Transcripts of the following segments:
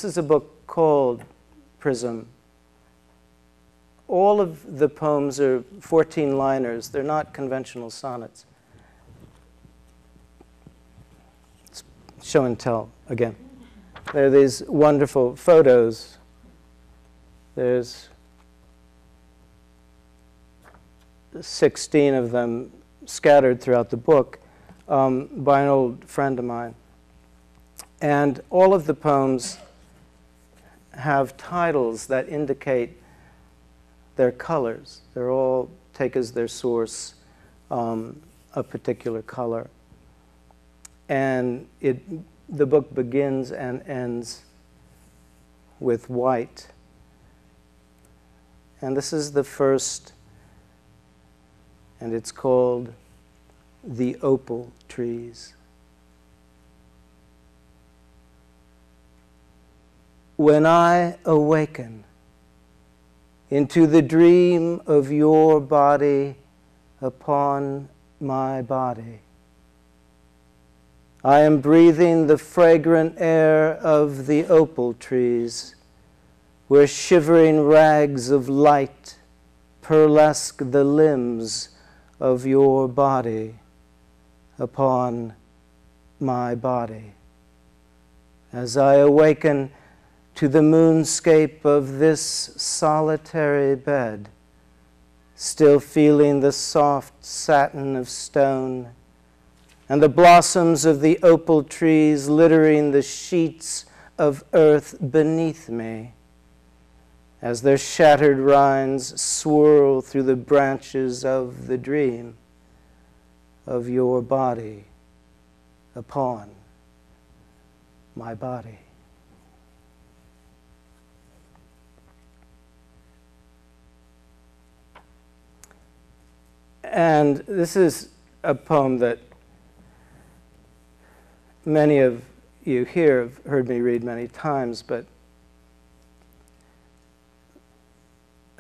This is a book called Prism. All of the poems are 14-liners. They're not conventional sonnets. It's show and tell again. There are these wonderful photos. There's 16 of them scattered throughout the book by an old friend of mine. And all of the poems have titles that indicate their colors. They're all take as their source a particular color. And the book begins and ends with white. And this is the first, and it's called The Opal Trees. When I awaken into the dream of your body upon my body, I am breathing the fragrant air of the opal trees, where shivering rags of light pearlesque the limbs of your body upon my body. As I awaken to the moonscape of this solitary bed, still feeling the soft satin of stone and the blossoms of the opal trees littering the sheets of earth beneath me, as their shattered rinds swirl through the branches of the dream of your body upon my body. And this is a poem that many of you here have heard me read many times, but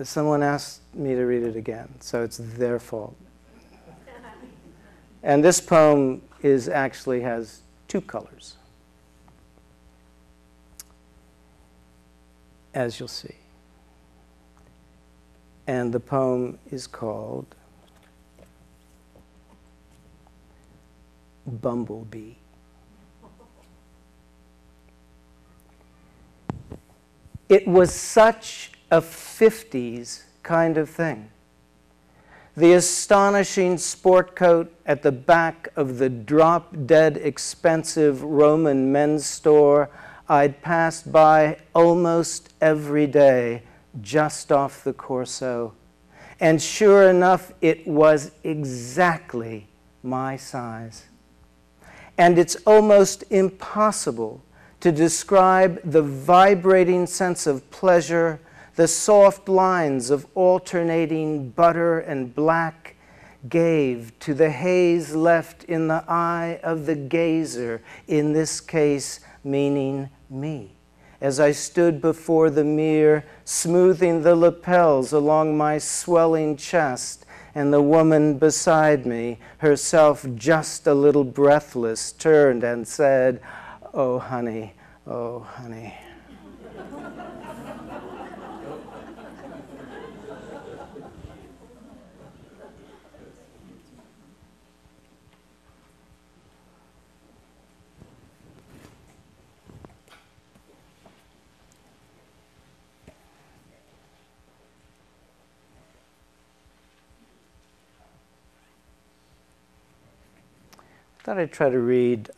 someone asked me to read it again, so it's their fault. And this poem actually has two colors, as you'll see. And the poem is called Bumblebee. It was such a 50s kind of thing. The astonishing sport coat at the back of the drop-dead expensive Roman men's store I'd passed by almost every day just off the Corso. And sure enough, it was exactly my size. And it's almost impossible to describe the vibrating sense of pleasure, the soft lines of alternating butter and black gave to the haze left in the eye of the gazer, in this case meaning me, as I stood before the mirror, smoothing the lapels along my swelling chest, and the woman beside me, herself just a little breathless, turned and said, "Oh, honey, oh, honey." I thought I'd try to read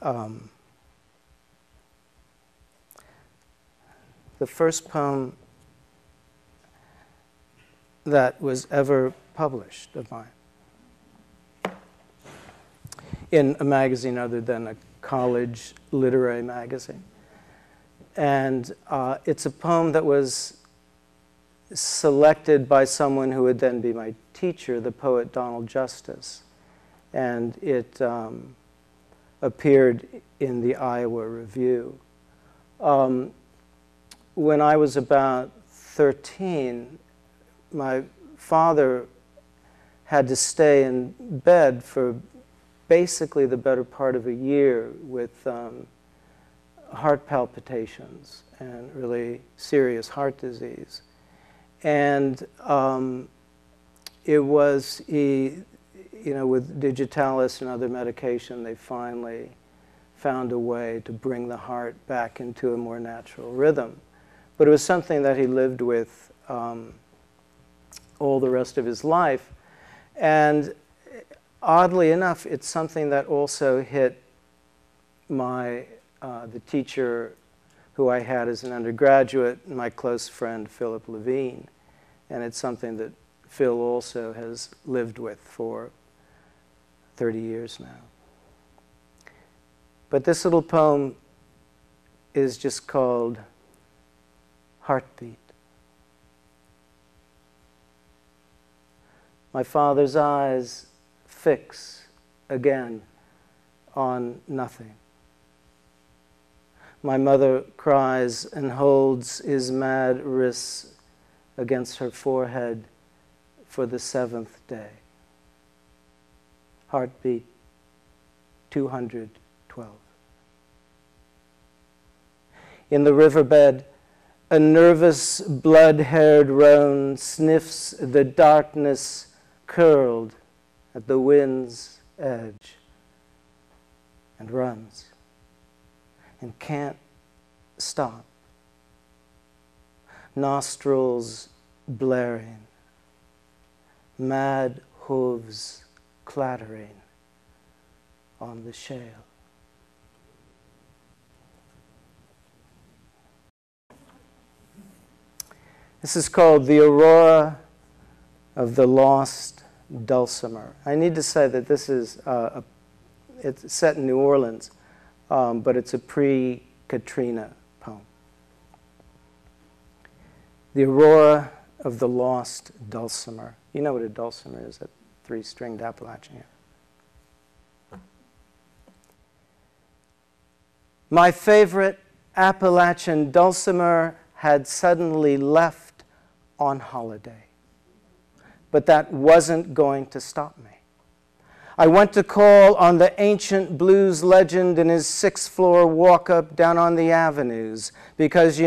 the first poem that was ever published of mine in a magazine other than a college literary magazine. And it's a poem that was selected by someone who would then be my teacher, the poet Donald Justice. And it appeared in the Iowa Review. When I was about 13, my father had to stay in bed for basically the better part of a year with heart palpitations. and really serious heart disease. And it was, with digitalis and other medication, they finally found a way to bring the heart back into a more natural rhythm. But it was something that he lived with all the rest of his life. And oddly enough, it's something that also hit the teacher who I had as an undergraduate, my close friend, Philip Levine. And it's something that Phil also has lived with for 30 years now. But this little poem is just called Heartbeat. My father's eyes fix again on nothing. My mother cries and holds his mad wrists against her forehead for the 7th day. Heartbeat 212. In the riverbed, a nervous, blood-haired roan sniffs the darkness curled at the wind's edge and runs and can't stop. Nostrils blaring, mad hooves clattering on the shale. This is called The Aurora of the Lost Dulcimer. I need to say that this is, it's set in New Orleans, but it's a pre-Katrina poem. The Aurora of the Lost Dulcimer. You know what a dulcimer is, a 3-stringed Appalachian. My favorite Appalachian dulcimer had suddenly left on holiday. But that wasn't going to stop me. I went to call on the ancient blues legend in his 6th-floor walk-up down on the avenues, because,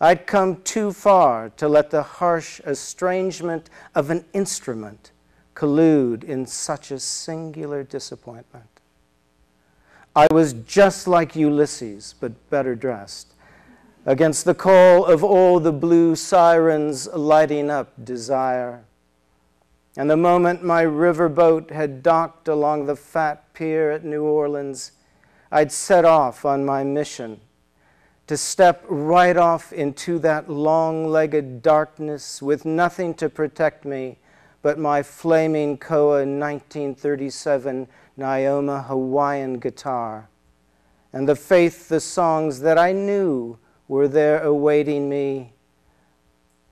I'd come too far to let the harsh estrangement of an instrument collude in such a singular disappointment. I was just like Ulysses, but better dressed, against the call of all the blue sirens lighting up desire. And the moment my riverboat had docked along the fat pier at New Orleans, I'd set off on my mission to step right off into that long-legged darkness with nothing to protect me but my flaming Koa 1937 Naoma Hawaiian guitar and the faith the songs that I knew were there awaiting me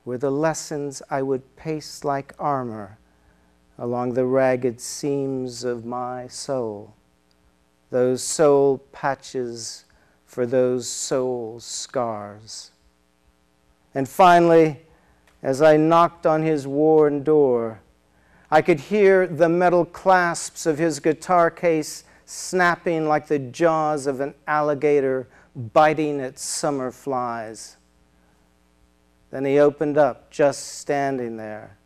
were the lessons I would pace like armor along the ragged seams of my soul, those soul patches for those soul scars. And finally, as I knocked on his worn door, I could hear the metal clasps of his guitar case snapping like the jaws of an alligator biting at summer flies. Then he opened up, just standing there,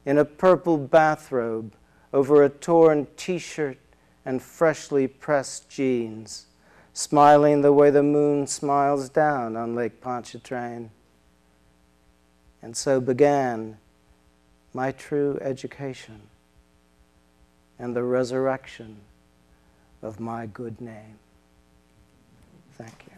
in a purple bathrobe over a torn t-shirt and freshly pressed jeans, smiling the way the moon smiles down on Lake Pontchartrain. And so began my true education and the resurrection of my good name. Thank you.